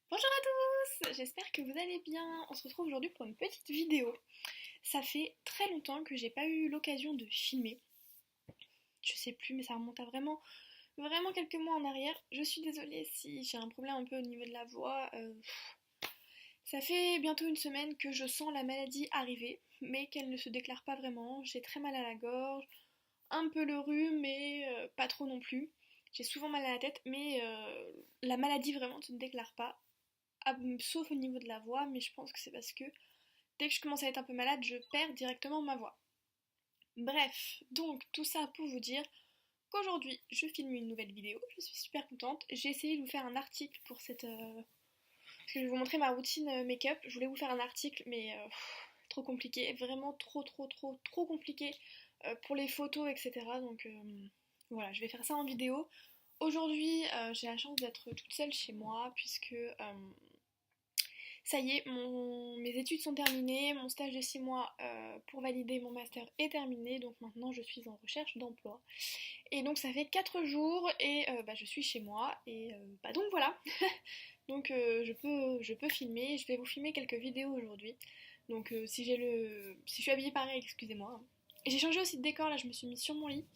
Bonjour à tous, j'espère que vous allez bien. On se retrouve aujourd'hui pour une petite vidéo. Ça fait très longtemps que j'ai pas eu l'occasion de filmer. Je sais plus, mais ça remonte à vraiment quelques mois en arrière. Je suis désolée si j'ai un problème un peu au niveau de la voix. Ça fait bientôt une semaine que je sens la maladie arriver, mais qu'elle ne se déclare pas vraiment. J'ai très mal à la gorge, un peu le rhume, mais pas trop non plus. J'ai souvent mal à la tête, mais la maladie vraiment ne se déclare pas. Sauf au niveau de la voix, mais je pense que c'est parce que dès que je commence à être un peu malade, je perds directement ma voix. Bref, donc tout ça pour vous dire qu'aujourd'hui je filme une nouvelle vidéo, je suis super contente. J'ai essayé de vous faire un article pour cette... parce que je vais vous montrer ma routine make-up. Je voulais vous faire un article, mais trop compliqué, vraiment trop compliqué pour les photos, etc. Donc voilà, je vais faire ça en vidéo. Aujourd'hui, j'ai la chance d'être toute seule chez moi, puisque ça y est, mes études sont terminées, mon stage de 6 mois pour valider mon master est terminé, donc maintenant je suis en recherche d'emploi. Et donc ça fait 4 jours et je suis chez moi et donc voilà. Donc je peux filmer, je vais vous filmer quelques vidéos aujourd'hui. Donc si je suis habillée pareil, excusez-moi. Et j'ai changé aussi de décor, là je me suis mise sur mon lit,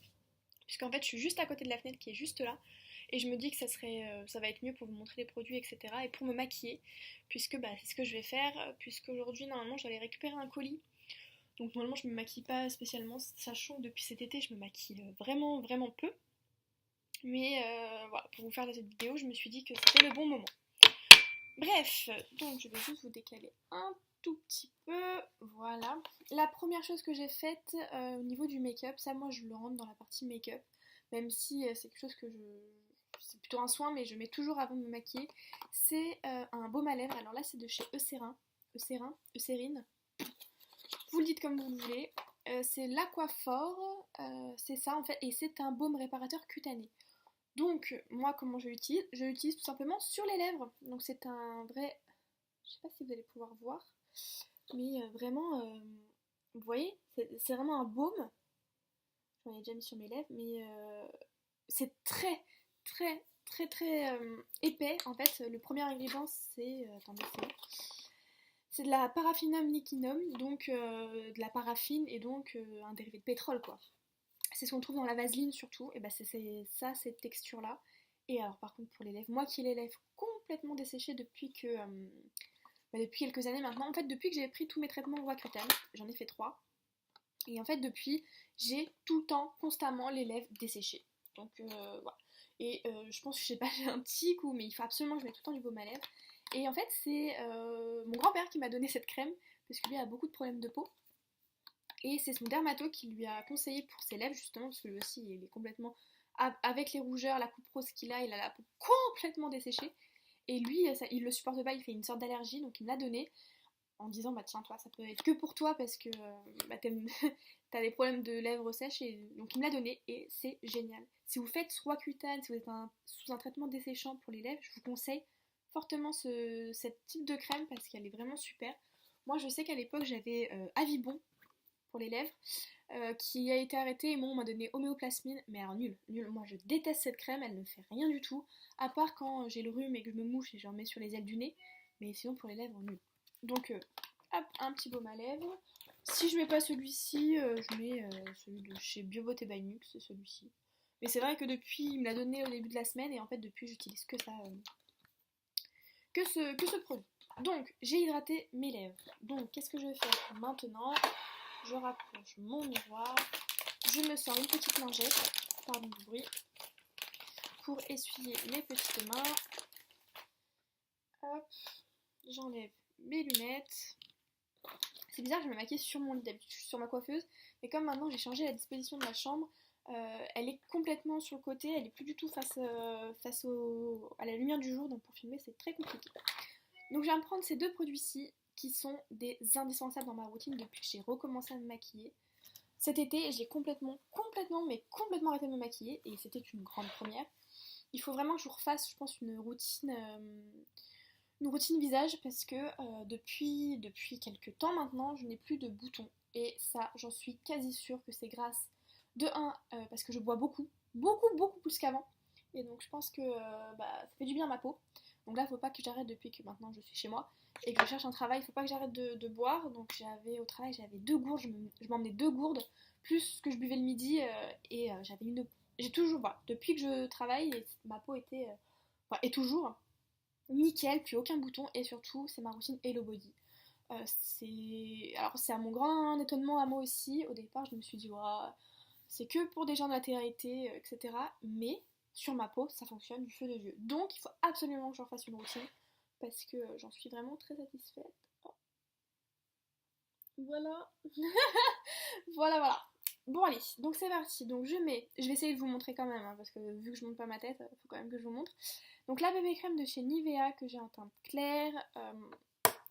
puisqu'en fait je suis juste à côté de la fenêtre qui est juste là. Et je me dis que ça va être mieux pour vous montrer les produits, etc. Et pour me maquiller, puisque c'est ce que je vais faire, puisqu'aujourd'hui normalement j'allais récupérer un colis. Donc normalement je me maquille pas spécialement, sachant que depuis cet été je me maquille vraiment peu. Mais voilà, pour vous faire cette vidéo, je me suis dit que c'était le bon moment. Bref, donc je vais juste vous décaler un tout petit peu, voilà. La première chose que j'ai faite au niveau du make-up, ça moi je le rentre dans la partie make-up, même si c'est quelque chose que c'est plutôt un soin, mais je mets toujours avant de me maquiller, c'est un baume à lèvres. Alors là c'est de chez Eucérine, vous le dites comme vous voulez. C'est l'Aquaphor, c'est ça en fait, et c'est un baume réparateur cutané. Donc, moi, comment je l'utilise? Je l'utilise tout simplement sur les lèvres. Donc, c'est un vrai... Je sais pas si vous allez pouvoir voir, mais vraiment, vous voyez, c'est vraiment un baume. J'en ai déjà mis sur mes lèvres, mais c'est très épais. En fait, le premier ingrédient, c'est... attendez, c'est de la paraffinum liquinum, donc de la paraffine et donc un dérivé de pétrole, quoi. C'est ce qu'on trouve dans la vaseline surtout, et c'est ça, cette texture là. Et alors par contre pour les lèvres, moi qui ai les lèvres complètement desséchées depuis quelques années maintenant, en fait depuis que j'ai pris tous mes traitements Roaccutane, j'en ai fait 3, et en fait depuis j'ai tout le temps constamment les lèvres desséchées. Donc voilà. Et je pense que je sais pas, j'ai un tic mais il faut absolument que je mette tout le temps du baume à lèvres. Et en fait c'est mon grand-père qui m'a donné cette crème, parce que lui a beaucoup de problèmes de peau. Et c'est son dermato qui lui a conseillé pour ses lèvres, justement, parce que lui aussi, il est complètement... Avec les rougeurs, la coupe rose qu'il a, il a la peau complètement desséchée. Et lui, il le supporte pas, il fait une sorte d'allergie, donc il me l'a donné en disant, bah tiens, toi, ça peut être que pour toi, parce que t'as des problèmes de lèvres sèches, et donc il me l'a donné, et c'est génial. Si vous faites Roaccutane, si vous êtes sous un traitement desséchant pour les lèvres, je vous conseille fortement ce type de crème, parce qu'elle est vraiment super. Moi, je sais qu'à l'époque, j'avais Avibon, pour les lèvres, qui a été arrêté et moi on m'a donné homéoplasmine, mais alors nul, moi je déteste cette crème, elle ne fait rien du tout, à part quand j'ai le rhume et que je me mouche et j'en mets sur les ailes du nez, mais sinon pour les lèvres nul. Donc hop, un petit baume à lèvres. Si je mets pas celui-ci, je mets celui de chez Bioboté by Nux, c'est celui-ci. Mais c'est vrai que depuis, il me l'a donné au début de la semaine et en fait depuis j'utilise que ça, que ce produit. Donc j'ai hydraté mes lèvres. Donc qu'est-ce que je vais faire maintenant? Je rapproche mon miroir, je me sors une petite lingette, pardon du bruit, pour essuyer mes petites mains. Hop, j'enlève mes lunettes. C'est bizarre, je me maquille sur mon lit, d'habitude je suis sur ma coiffeuse, mais comme maintenant j'ai changé la disposition de ma chambre, elle est complètement sur le côté, elle est plus du tout face à la lumière du jour, donc pour filmer c'est très compliqué. Donc je vais me prendre ces deux produits-ci, qui sont des indispensables dans ma routine depuis que j'ai recommencé à me maquiller. Cet été, j'ai complètement arrêté de me maquiller et c'était une grande première. Il faut vraiment que je vous refasse, je pense, une routine visage parce que depuis quelques temps maintenant, je n'ai plus de boutons. Et ça, j'en suis quasi sûre que c'est grâce de un, parce que je bois beaucoup plus qu'avant. Et donc je pense que ça fait du bien à ma peau. Donc là, faut pas que j'arrête depuis que maintenant je suis chez moi et que je cherche un travail, faut pas que j'arrête de boire. Donc au travail, j'avais 2 gourdes, je m'emmenais 2 gourdes, plus ce que je buvais le midi, et j'avais une... J'ai toujours, voilà, depuis que je travaille, ma peau était, enfin, est toujours nickel, plus aucun bouton, et surtout, c'est ma routine Hello Body. C'est à mon grand étonnement à moi aussi. Au départ, je me suis dit, ouah, c'est que pour des gens de la télé-réalité, etc. Mais sur ma peau, ça fonctionne du feu de Dieu. Donc, il faut absolument que j'en fasse une routine parce que j'en suis vraiment très satisfaite. Oh, voilà. Voilà, voilà. Bon, allez, donc c'est parti. Donc, je vais essayer de vous montrer quand même, hein, parce que vu que je monte pas ma tête, il faut quand même que je vous montre. Donc, la bébé crème de chez Nivea que j'ai en teinte claire,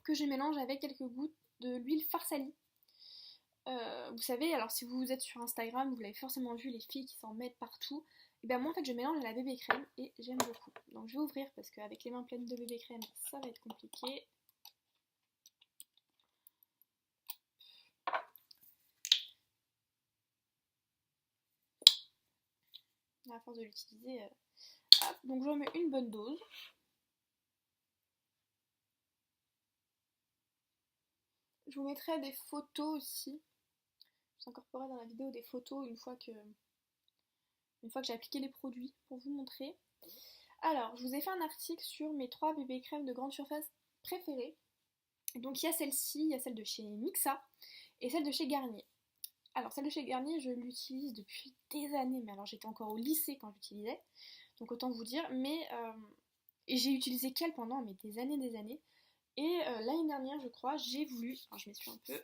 que je mélange avec quelques gouttes de l'huile Pharsali. Vous savez, alors si vous êtes sur Instagram, vous l'avez forcément vu, les filles qui s'en mettent partout. Et bien moi en fait je mélange à la bébé crème et j'aime beaucoup. Donc je vais ouvrir parce qu'avec les mains pleines de bébé crème, ça va être compliqué. À force de l'utiliser, hop. Donc je remets une bonne dose. Je vous mettrai des photos aussi. Je vous incorporerai dans la vidéo des photos une fois que j'ai appliqué les produits pour vous montrer. Alors, je vous ai fait un article sur mes 3 bébés crèmes de grande surface préférées. Donc il y a celle-ci, il y a celle de chez Mixa et celle de chez Garnier. Alors celle de chez Garnier, je l'utilise depuis des années, mais alors j'étais encore au lycée quand j'utilisais, donc autant vous dire, mais et j'ai utilisé qu'elle pendant mais des années, et l'année dernière je crois, j'ai voulu, alors je m'essuie un peu,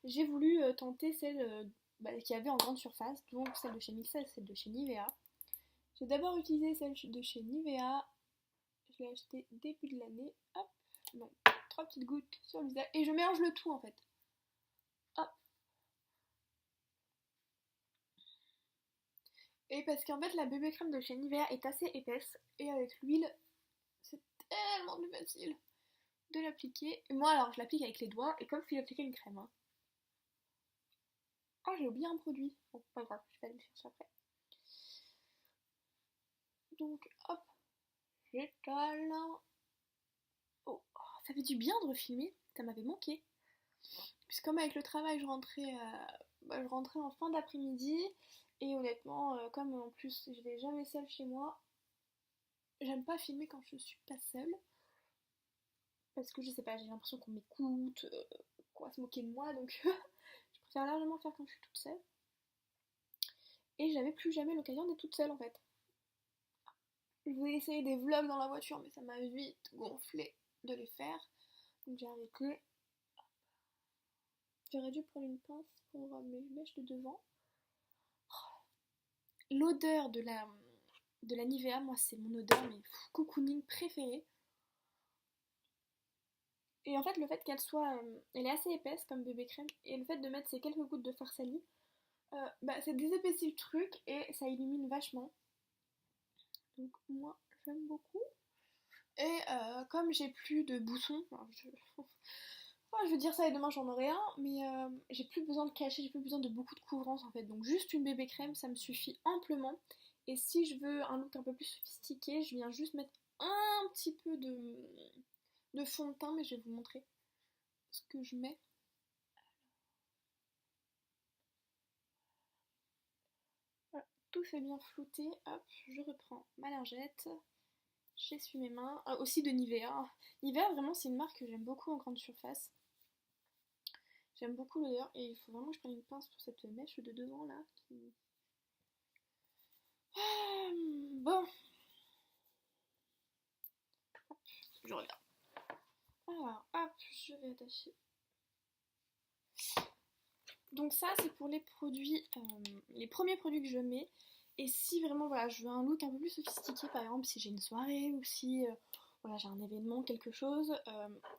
j'ai voulu tenter celle qu'il y avait en grande surface, donc celle de chez Mixa et celle de chez Nivea. J'ai d'abord utilisé celle de chez Nivea, je l'ai achetée début de l'année, hop, donc 3 petites gouttes sur le visage, et je mélange le tout en fait. Hop. Et parce qu'en fait la bébé crème de chez Nivea est assez épaisse, et avec l'huile, c'est tellement plus facile de l'appliquer. Moi alors je l'applique avec les doigts, et comme si j'appliquais une crème. Hein. Ah j'ai oublié un produit, bon pas grave, je vais aller le chercher après. Donc hop, j'étale. Oh, ça fait du bien de refilmer, ça m'avait manqué. Puisque comme avec le travail, je rentrais en fin d'après-midi. Et honnêtement, comme en plus je vais jamais seule chez moi, j'aime pas filmer quand je suis pas seule. Parce que je sais pas, j'ai l'impression qu'on m'écoute, qu'on va se moquer de moi. Donc je préfère largement faire quand je suis toute seule. Et j'avais plus jamais l'occasion d'être toute seule en fait. Je voulais essayer des vlogs dans la voiture, mais ça m'a vite gonflé de les faire. Donc j'ai arrêté. J'aurais dû prendre une pince pour mes mèches de devant. L'odeur de la Nivea, moi c'est mon odeur mais cocooning préférée. Et en fait le fait qu'elle soit, elle est assez épaisse comme bébé crème, et le fait de mettre ces quelques gouttes de Pharsali, ça désépaissit le truc et ça illumine vachement. Donc moi j'aime beaucoup. Et comme j'ai plus de boutons, je veux dire ça et demain j'en aurai un, mais j'ai plus besoin de cacher, j'ai plus besoin de beaucoup de couvrance en fait. Donc juste une bébé crème, ça me suffit amplement. Et si je veux un look un peu plus sophistiqué, je viens juste mettre un petit peu de fond de teint, mais je vais vous montrer ce que je mets. Voilà, tout fait bien flouter. Hop, je reprends ma lingette. J'essuie mes mains. Ah, aussi de Nivea. Nivea, vraiment, c'est une marque que j'aime beaucoup en grande surface. J'aime beaucoup l'odeur et il faut vraiment que je prenne une pince pour cette mèche de devant là. Bon. Hop, je reviens. Alors, hop, je vais attacher. Donc ça, c'est pour les produits, les premiers produits que je mets. Et si vraiment, voilà, je veux un look un peu plus sophistiqué, par exemple, si j'ai une soirée ou si voilà, j'ai un événement, quelque chose,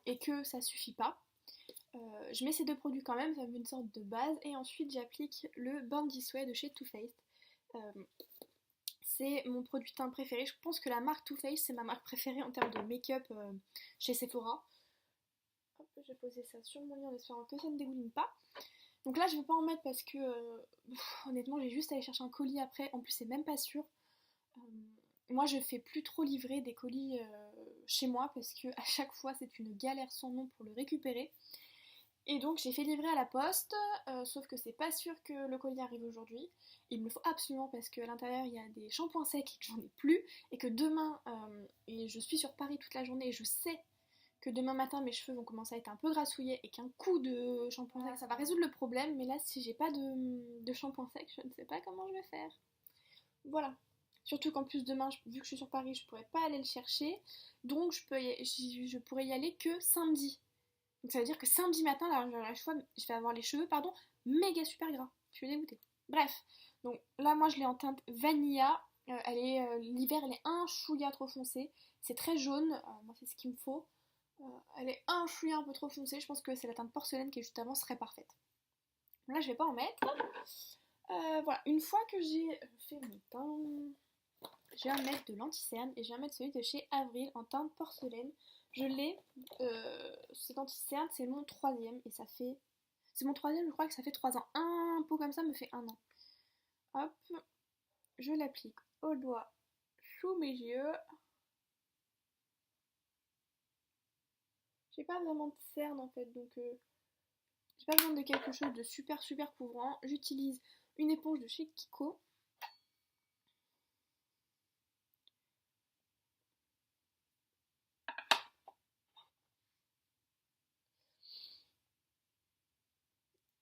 et que ça suffit pas, je mets ces 2 produits quand même, ça me fait une sorte de base. Et ensuite, j'applique le Born This Way de chez Too Faced. C'est mon produit teint préféré. Je pense que la marque Too Faced, c'est ma marque préférée en termes de make-up chez Sephora. Hop, j'ai posé ça sur mon lit en espérant que ça ne dégouline pas. Donc là, je vais pas en mettre parce que honnêtement, j'ai juste à aller chercher un colis après. En plus, c'est même pas sûr. Moi, je fais plus trop livrer des colis chez moi parce que à chaque fois c'est une galère sans nom pour le récupérer. Et donc j'ai fait livrer à la poste, sauf que c'est pas sûr que le colis arrive aujourd'hui. Il me le faut absolument parce qu'à l'intérieur il y a des shampoings secs et que j'en ai plus. Et que demain, et je suis sur Paris toute la journée et je sais que demain matin mes cheveux vont commencer à être un peu grassouillés et qu'un coup de shampoing sec ça va résoudre le problème. Mais là si j'ai pas de shampoing sec, je ne sais pas comment je vais faire. Voilà. Surtout qu'en plus demain, vu que je suis sur Paris, je pourrais pas aller le chercher. Donc je pourrais y aller que samedi. Donc ça veut dire que samedi matin, là, je vais avoir les cheveux, pardon, méga super gras. Je suis dégoûtée. Bref, donc là, moi, je l'ai en teinte vanilla. L'hiver, elle est un chouïa trop foncée. C'est très jaune. Moi, c'est ce qu'il me faut. Elle est un chouïa un peu trop foncée. Je pense que c'est la teinte porcelaine qui est juste avant serait parfaite. Là, je vais pas en mettre. Voilà, une fois que j'ai fait mon teint, je vais mettre de l'anti-cerne et je vais mettre celui de chez Avril en teinte porcelaine. Je l'ai, cet anti-cerne, c'est mon troisième et ça fait... C'est mon troisième, je crois que ça fait 3 ans. Un pot comme ça me fait 1 an. Hop, je l'applique au doigt sous mes yeux. J'ai pas vraiment de cerne en fait, donc j'ai pas besoin de quelque chose de super super couvrant. J'utilise une éponge de chez Kiko.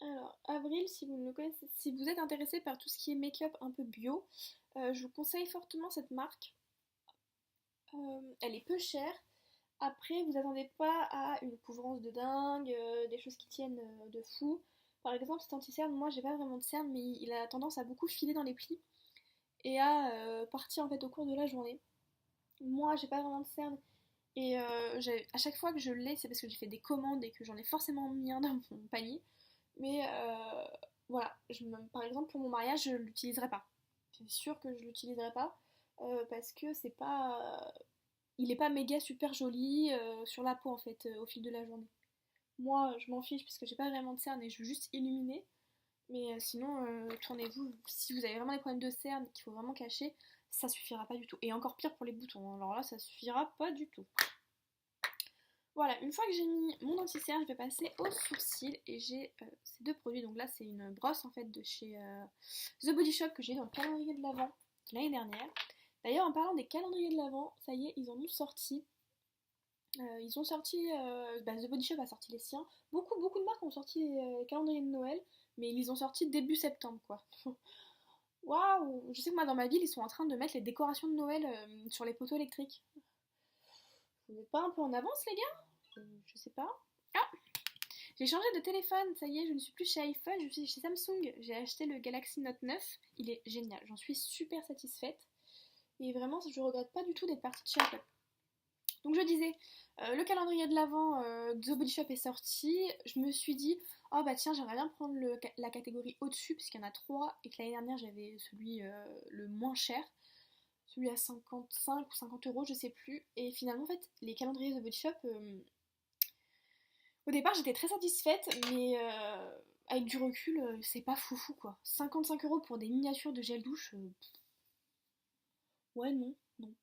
Alors, Avril, si vous ne connaissez, si vous êtes intéressé par tout ce qui est make-up un peu bio, je vous conseille fortement cette marque. Elle est peu chère. Après, vous attendez pas à une couvrance de dingue, des choses qui tiennent de fou. Par exemple, cet anti-cerne, moi j'ai pas vraiment de cerne, mais il a tendance à beaucoup filer dans les plis et à partir en fait au cours de la journée. Moi j'ai pas vraiment de cerne et à chaque fois que je l'ai, c'est parce que j'ai fait des commandes et que j'en ai forcément mis un dans mon panier. Mais voilà, par exemple pour mon mariage, je l'utiliserai pas. C'est sûr que je l'utiliserai pas parce que c'est pas, il est pas méga super joli sur la peau en fait au fil de la journée. Moi, je m'en fiche parce que j'ai pas vraiment de cerne et je veux juste illuminer. Mais sinon, tournez-vous. Si vous avez vraiment des problèmes de cerne qu'il faut vraiment cacher, ça suffira pas du tout. Et encore pire pour les boutons. Alors là, ça suffira pas du tout. Voilà, une fois que j'ai mis mon anti-cerne, je vais passer aux sourcils et j'ai ces deux produits. Donc là, c'est une brosse en fait de chez The Body Shop que j'ai dans le calendrier de l'Avent l'année dernière. D'ailleurs, en parlant des calendriers de l'Avent, ça y est, ils en ont sorti. Ils ont sorti, The Body Shop a sorti les siens. Beaucoup de marques ont sorti les calendriers de Noël, mais ils les ont sortis début septembre quoi. Waouh! Je sais que moi dans ma ville, ils sont en train de mettre les décorations de Noël sur les poteaux électriques. Vous n'êtes pas un peu en avance les gars? Je sais pas. Ah! J'ai changé de téléphone, ça y est, je ne suis plus chez iPhone, je suis chez Samsung. J'ai acheté le Galaxy Note 9, il est génial, j'en suis super satisfaite. Et vraiment, je regrette pas du tout d'être partie de chez Apple. Donc je disais, le calendrier de l'Avent The Body Shop est sorti. Je me suis dit, oh bah tiens, j'aimerais bien prendre la catégorie au-dessus, puisqu'il y en a 3, et que l'année dernière j'avais celui le moins cher, celui à 55 ou 50 euros, je sais plus. Et finalement, en fait, les calendriers The Body Shop, au départ j'étais très satisfaite, mais avec du recul, c'est pas foufou quoi. 55 euros pour des miniatures de gel douche, ouais, non, non.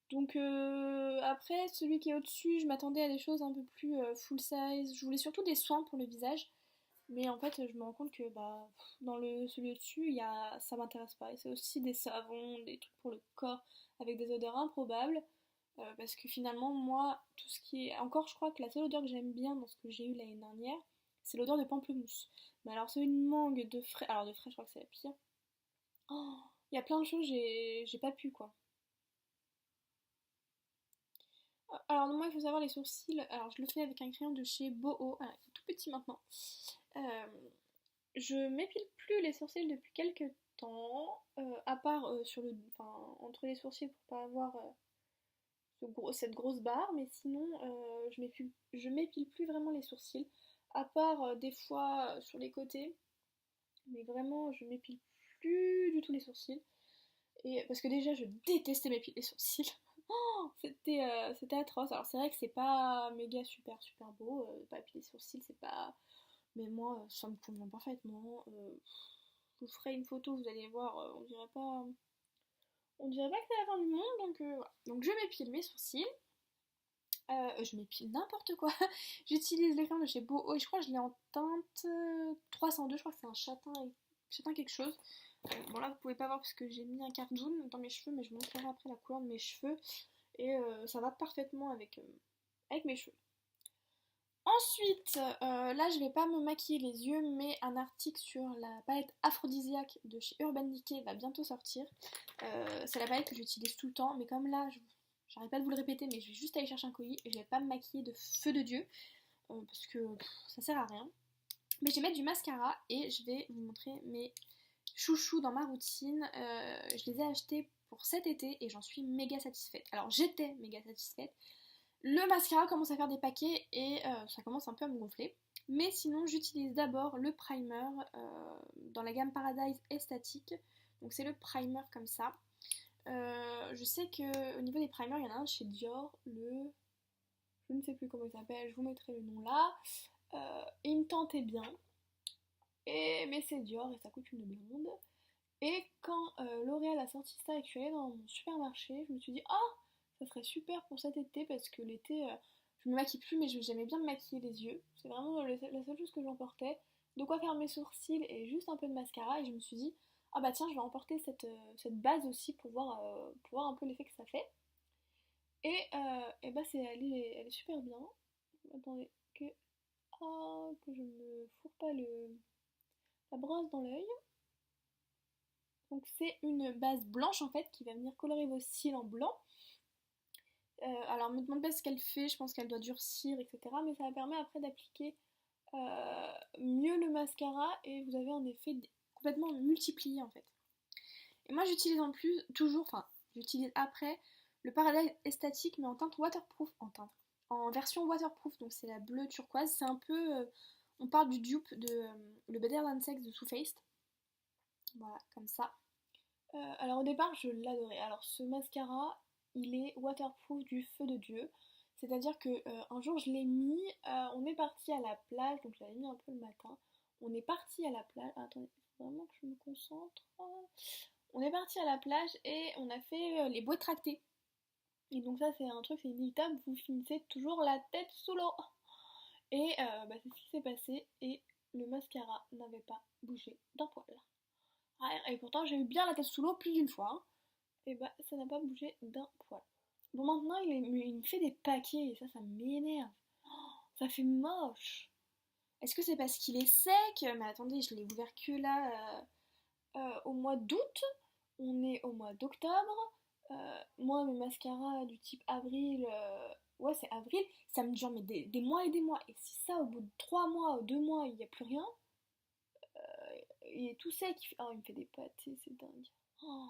Donc après, celui qui est au-dessus, je m'attendais à des choses un peu plus full size. Je voulais surtout des soins pour le visage. Mais en fait, je me rends compte que bah, dans celui au-dessus, ça m'intéresse pas. Et c'est aussi des savons, des trucs pour le corps avec des odeurs improbables. Parce que finalement, moi, tout ce qui est... Encore, je crois que la seule odeur que j'aime bien dans ce que j'ai eu l'année dernière, c'est l'odeur de pamplemousse. Mais alors celui de mangue, de frais... Alors de frais, je crois que c'est la pire. Oh, il y a plein de choses, j'ai pas pu quoi. Alors moi il faut savoir les sourcils, alors je le fais avec un crayon de chez Boho, il est tout petit maintenant. Euh, je m'épile plus les sourcils depuis quelques temps, à part entre les sourcils pour pas avoir cette grosse barre, mais sinon je m'épile plus vraiment les sourcils, à part des fois sur les côtés, mais vraiment je m'épile plus du tout les sourcils. Et parce que déjà je détestais m'épiler les sourcils. C'était atroce. Alors c'est vrai que c'est pas méga super super beau, pas épiler les sourcils, c'est pas. Mais moi, ça me convient parfaitement. Je vous ferai une photo, vous allez voir, dirait pas que c'est la fin du monde, donc voilà. Donc je m'épile mes sourcils. Je m'épile n'importe quoi. J'utilise le crayon de chez Boho et je crois que je l'ai en teinte 302, je crois que c'est un châtain quelque chose. Bon là vous pouvez pas voir parce que j'ai mis un cardoon dans mes cheveux, mais je vous montrerai après la couleur de mes cheveux. Et ça va parfaitement avec mes cheveux. Ensuite, là je vais pas me maquiller les yeux, mais un article sur la palette aphrodisiaque de chez Urban Decay va bientôt sortir. C'est la palette que j'utilise tout le temps, mais comme là, j'arrête pas de vous le répéter, mais je vais juste aller chercher un colis et je vais pas me maquiller de feu de Dieu, parce que ça sert à rien. Mais je vais mettre du mascara et je vais vous montrer mes chouchous dans ma routine. Je les ai achetés pour cet été et j'en suis méga satisfaite. Alors j'étais méga satisfaite. Le mascara commence à faire des paquets et ça commence un peu à me gonfler. Mais sinon, j'utilise d'abord le primer dans la gamme Paradise Estatique. Donc c'est le primer comme ça. Je sais qu'au niveau des primers, il y en a un chez Dior, je ne sais plus comment il s'appelle, je vous mettrai le nom là. Il me tentait bien. Mais c'est Dior et ça coûte une blinde. Et quand L'Oréal a sorti ça et que je suis allée dans mon supermarché, je me suis dit ah, ça serait super pour cet été parce que l'été je me maquille plus mais j'aimais bien me maquiller les yeux. C'est vraiment la seule chose que j'emportais. De quoi faire mes sourcils et juste un peu de mascara et je me suis dit ah bah tiens je vais emporter cette base aussi pour voir un peu l'effet que ça fait. Et bah elle est super bien. Attendez que je me fourre pas la brosse dans l'œil. Donc c'est une base blanche en fait qui va venir colorer vos cils en blanc. Alors me demande pas ce qu'elle fait, je pense qu'elle doit durcir, etc. Mais ça va permettre après d'appliquer mieux le mascara et vous avez un effet complètement multiplié en fait. Et moi j'utilise j'utilise après le Paradise Estatique mais en teinte waterproof, en version waterproof, donc c'est la bleue turquoise. C'est un peu, on parle du dupe de le Better Than Sex de Too Faced. Voilà, comme ça. Alors au départ je l'adorais. Alors ce mascara il est waterproof du feu de Dieu. C'est-à-dire que un jour je l'ai mis, on est parti à la plage, donc je l'avais mis un peu le matin. On est parti à la plage. Ah, attendez, il faut vraiment que je me concentre. On est parti à la plage et on a fait les bouées tractées. Et donc ça c'est un truc, c'est inévitable, vous finissez toujours la tête sous l'eau. Et bah, c'est ce qui s'est passé et le mascara n'avait pas bougé d'un poil. Et pourtant j'ai eu bien la tête sous l'eau plus d'une fois. Hein. Et bah ça n'a pas bougé d'un poil. Bon maintenant il me fait des paquets et ça m'énerve. Oh, ça fait moche. Est-ce que c'est parce qu'il est sec? Mais attendez, je l'ai ouvert que là au mois d'août. On est au mois d'octobre. Moi mes mascaras du type avril, ouais c'est avril, ça me dure mais des mois et des mois. Et si ça au bout de 3 mois ou 2 mois il n'y a plus rien, il est tout sec, oh il me fait des pâtés, c'est dingue. Oh.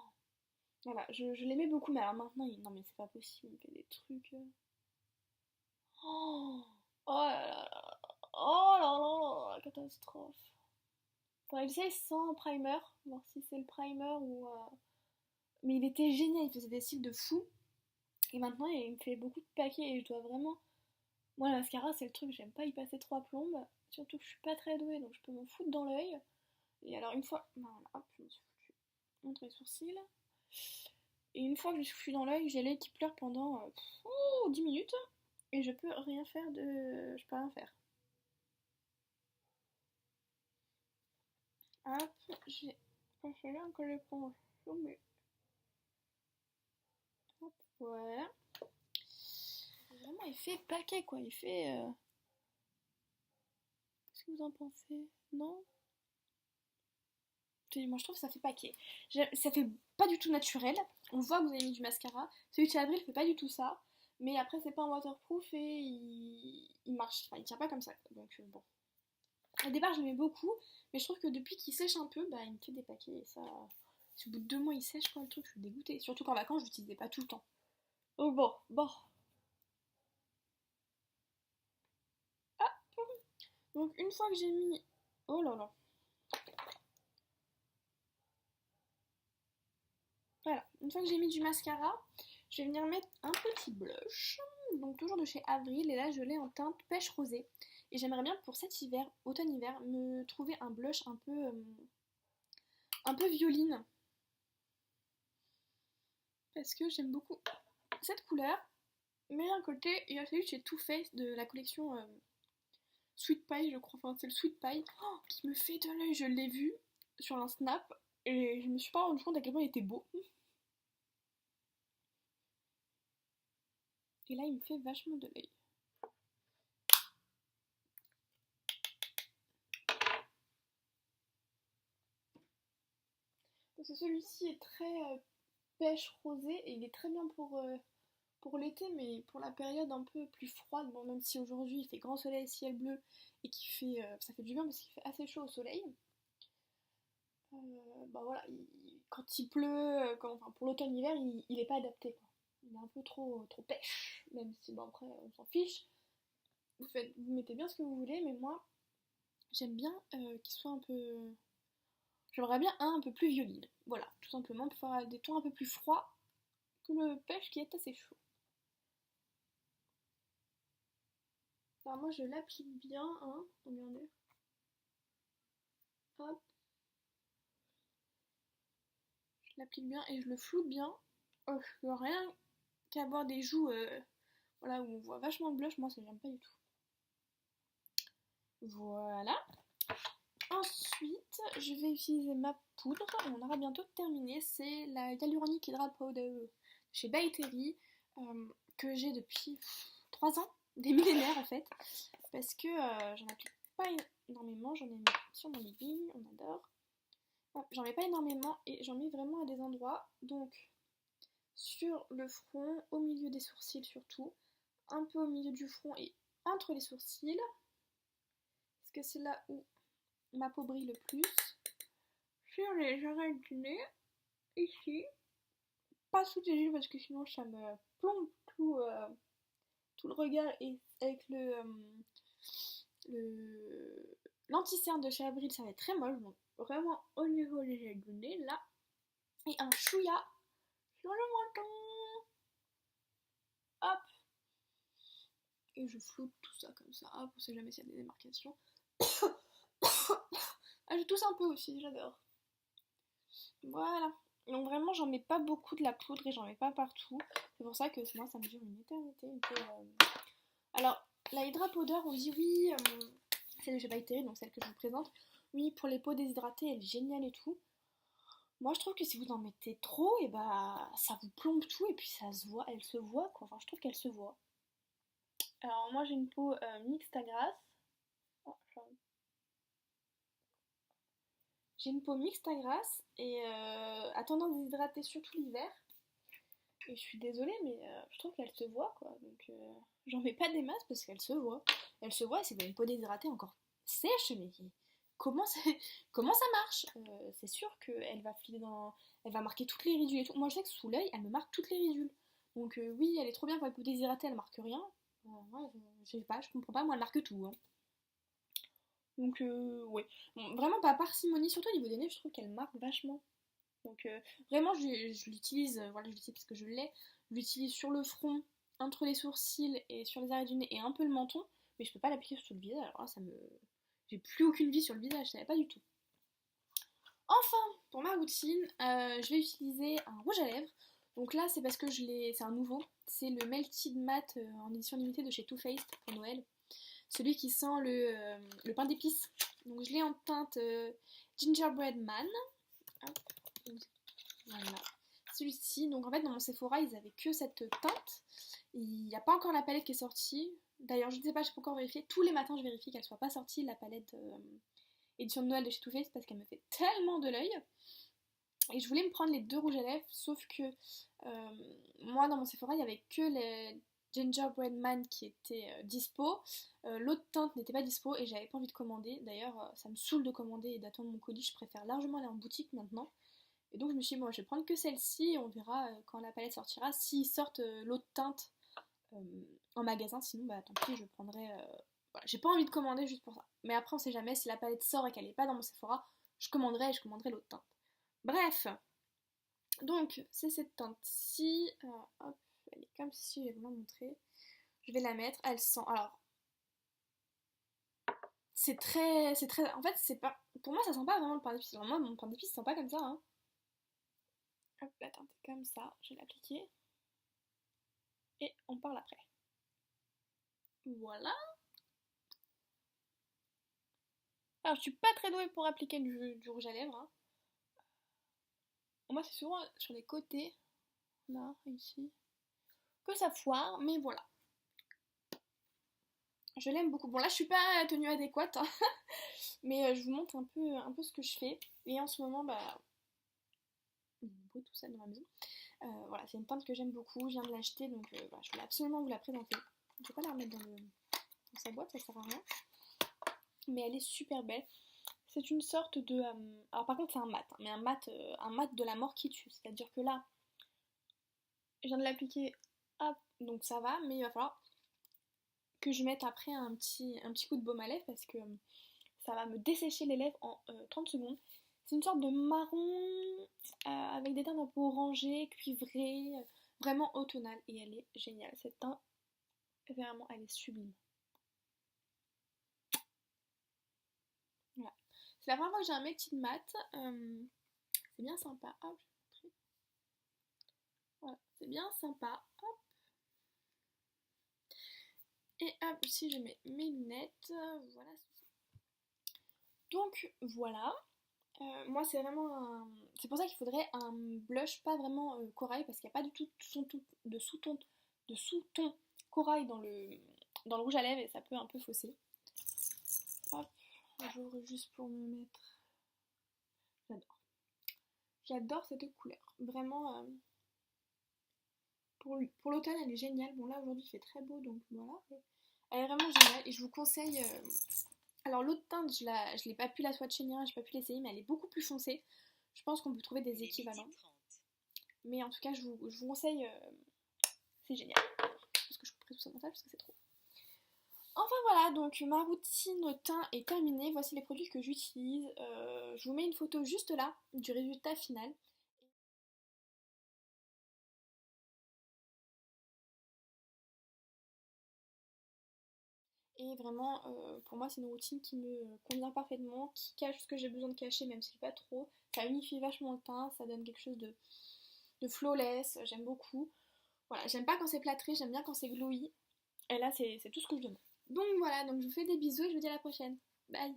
Voilà, je l'aimais beaucoup, mais alors maintenant, non mais c'est pas possible, il me fait des trucs. Oh, oh là là là, oh là là là, la catastrophe. Faudrait que j'essaye sans primer, voir si c'est le primer ou. Mais il était génial, il faisait des cils de fou. Et maintenant, il me fait beaucoup de paquets et je dois vraiment. Moi, la mascara, c'est le truc, j'aime pas y passer 3 plombes. Surtout que je suis pas très douée, donc je peux m'en foutre dans l'œil. Et alors, une fois. Voilà, hop, je me suis foutu entre les sourcils. Et une fois que je suis dans l'œil, j'ai l'œil qui pleure pendant 10 minutes. Et je peux rien faire de. Je peux rien faire. Hop, j'ai passé là que l'éponge. Mais. Hop, voilà. Vraiment, il fait paquet quoi. Il fait. Qu'est-ce que vous en pensez? Non? Moi je trouve que ça fait paquet. Ça fait pas du tout naturel. On voit que vous avez mis du mascara. Celui de chez Avril fait pas du tout ça. Mais après c'est pas un waterproof et il marche. Enfin il tient pas comme ça. Donc bon. Au départ je l'aimais beaucoup. Mais je trouve que depuis qu'il sèche un peu, bah il me fait des paquets. Et ça. Si au bout de 2 mois il sèche quoi le truc, je suis dégoûtée. Surtout qu'en vacances je l'utilisais pas tout le temps. Oh bon. Ah. Donc une fois que j'ai mis. Oh là là. Voilà, une fois que j'ai mis du mascara, je vais venir mettre un petit blush, donc toujours de chez Avril, et là je l'ai en teinte pêche rosée. Et j'aimerais bien pour cet hiver, automne-hiver, me trouver un blush un peu violine. parce que j'aime beaucoup cette couleur. Mais d'un côté, il y a celui de chez Too Faced de la collection Sweet Pie, je crois. Enfin, c'est le Sweet Pie qui me fait de l'œil. Je l'ai vu sur un snap et je me suis pas rendu compte à quel point il était beau. Et là, il me fait vachement de l'œil. Parce que celui-ci est très pêche rosé et il est très bien pour l'été, mais pour la période un peu plus froide, bon, même si aujourd'hui il fait grand soleil, ciel bleu et ça fait du bien parce qu'il fait assez chaud au soleil. Bah voilà, quand il pleut, enfin, pour l'automne-hiver, il est pas adapté quoi. Il est un peu trop pêche, même si bon après on s'en fiche. Vous mettez bien ce que vous voulez, mais moi j'aime bien qu'il soit un peu. J'aimerais bien un peu plus violine. Voilà, tout simplement pour faire des tons un peu plus froids que le pêche qui est assez chaud. Alors moi je l'applique bien, hein, regardez. Hop, je l'applique bien et je le floute bien. Oh, rien qu'avoir des joues voilà, où on voit vachement de blush, moi ça j'aime pas du tout. Voilà. Ensuite, je vais utiliser ma poudre, on aura bientôt terminé. C'est la Hyaluronic Hydra Powder chez By Terry, que j'ai depuis 3 ans, des millénaires en fait, parce que j'en applique pas énormément, j'en ai mis sur mon living, on adore. J'en mets pas énormément et j'en mets vraiment à des endroits, donc sur le front, au milieu des sourcils surtout, un peu au milieu du front et entre les sourcils, parce que c'est là où ma peau brille le plus. Sur les oreilles du nez, ici, pas sous les yeux parce que sinon ça me plombe tout le regard et avec l'anti-cerne de chez Avril ça va être très moche, donc vraiment au niveau des oreilles du nez là, et un chouïa sur le menton, hop, et je floute tout ça comme ça, hop, on sait jamais s'il y a des démarcations. Ah, je tousse un peu aussi, j'adore. Voilà. Donc vraiment, j'en mets pas beaucoup de la poudre et j'en mets pas partout. C'est pour ça que moi, ça me dure une éternité. Alors, la Hydra Powder, on dit oui, celle de chez By Terry, donc celle que je vous présente. Oui, pour les peaux déshydratées, elle est géniale et tout. Moi, je trouve que si vous en mettez trop, et bah, ça vous plombe tout et puis ça se voit, elle se voit quoi. Enfin, je trouve qu'elle se voit. Alors, moi, j'ai une peau mixte à grasse. Oh, j'ai une peau mixte à grasse et à tendance déshydrater surtout l'hiver. Et je suis désolée, mais je trouve qu'elle se voit quoi. Donc j'en mets pas des masses parce qu'elle se voit. Elle se voit et c'est une peau déshydratée encore sèche, mais comment ça, comment ça marche. C'est sûr qu'elle va filer dans. Elle va marquer toutes les ridules et tout. Moi je sais que sous l'œil, elle me marque toutes les ridules. Donc oui, elle est trop bien pour les peaux déshydratées, elle marque rien. Moi, je sais pas, je comprends pas, moi elle marque tout. Hein. Donc ouais. Bon, vraiment pas parcimonie, surtout au niveau des nez, je trouve qu'elle marque vachement. Donc vraiment je l'utilise, voilà je l'utilise parce que je l'ai, je l'utilise sur le front, entre les sourcils et sur les arrêts du nez et un peu le menton, mais je peux pas l'appliquer sur le visage, alors là ça me. J'ai plus aucune vie sur le visage, ça va pas du tout. Enfin, pour ma routine, je vais utiliser un rouge à lèvres. Donc là c'est parce que c'est un nouveau, c'est le Melted Matte en édition limitée de chez Too Faced pour Noël. Celui qui sent le pain d'épices. Donc je l'ai en teinte Gingerbread Man. Hop. Voilà. Celui-ci, donc en fait dans mon Sephora ils avaient que cette teinte. Il n'y a pas encore la palette qui est sortie. D'ailleurs je ne sais pas, je peux encore vérifier. Tous les matins je vérifie qu'elle soit pas sortie la palette édition de Noël de chez Too Faced parce qu'elle me fait tellement de l'œil. Et je voulais me prendre les deux rouges à lèvres, sauf que moi dans mon Sephora il n'y avait que les Gingerbread Man qui étaient dispo. L'autre teinte n'était pas dispo et j'avais pas envie de commander. D'ailleurs ça me saoule de commander et d'attendre mon colis, je préfère largement aller en boutique maintenant. Et donc je me suis dit, bon, je vais prendre que celle-ci et on verra quand la palette sortira. S'ils sortent l'autre teinte en magasin, sinon bah tant pis, je prendrai. Voilà. J'ai pas envie de commander juste pour ça. Mais après, on sait jamais, si la palette sort et qu'elle est pas dans mon Sephora, je commanderai et je commanderai l'autre teinte. Bref, donc c'est cette teinte-ci. Hop, elle est comme si je vais vous la montrer. Je vais la mettre, elle sent. Alors, c'est très. C'est très. En fait, c'est pas. Pour moi, ça sent pas vraiment le pain d'épices. Alors, moi, mon pain d'épices sent pas comme ça. Hein. Hop, la teinte est comme ça, je vais l'appliquer. Et on parle après. Voilà. Alors je suis pas très douée pour appliquer du rouge à lèvres. Hein. Moi c'est souvent sur les côtés, là, ici, que ça foire, mais voilà. Je l'aime beaucoup. Bon là je suis pas à tenue adéquate, hein, mais je vous montre un peu ce que je fais. Et en ce moment, bah, il y a bruit tout ça dans la maison. Voilà, c'est une teinte que j'aime beaucoup, je viens de l'acheter, donc bah, je voulais absolument vous la présenter. Je vais pas la remettre dans sa boîte, ça sert à rien. Mais elle est super belle. C'est une sorte de... alors par contre c'est un mat, hein, mais un mat de la mort qui tue. C'est-à-dire que là, je viens de l'appliquer, hop, donc ça va, mais il va falloir que je mette après un petit coup de baume à lèvres parce que ça va me dessécher les lèvres en 30 secondes. C'est une sorte de marron avec des teintes un peu orangées, cuivrées, vraiment automnale et elle est géniale. Cette teinte, vraiment, elle est sublime. Voilà. C'est la première fois que j'ai un make mat. C'est bien sympa. Hop, je vais montrer. Voilà, c'est bien sympa. Hop. Et hop, si je mets mes lunettes, voilà. Donc voilà. Moi c'est vraiment un... C'est pour ça qu'il faudrait un blush pas vraiment corail parce qu'il n'y a pas du tout de sous-ton corail dans le rouge à lèvres et ça peut un peu fausser. Hop, j'ouvre juste pour me mettre... J'adore. J'adore cette couleur. Vraiment, pour l'automne elle est géniale. Bon là aujourd'hui il fait très beau donc voilà. Elle est vraiment géniale et je vous conseille... Alors l'autre teinte je l'ai pas pu la swatcher ni rien, j'ai pas pu l'essayer mais elle est beaucoup plus foncée. Je pense qu'on peut trouver des équivalents. Mais en tout cas je vous conseille, c'est génial. Parce que je couperai tout ça montage parce que c'est trop. Enfin voilà, donc ma routine teint est terminée. Voici les produits que j'utilise. Je vous mets une photo juste là du résultat final. Et vraiment, pour moi, c'est une routine qui me convient parfaitement, qui cache ce que j'ai besoin de cacher, même si pas trop. Ça unifie vachement le teint, ça donne quelque chose de flawless, j'aime beaucoup. Voilà, j'aime pas quand c'est plâtré, j'aime bien quand c'est glowy. Et là, c'est tout ce que je demande. Donc voilà, donc je vous fais des bisous et je vous dis à la prochaine. Bye!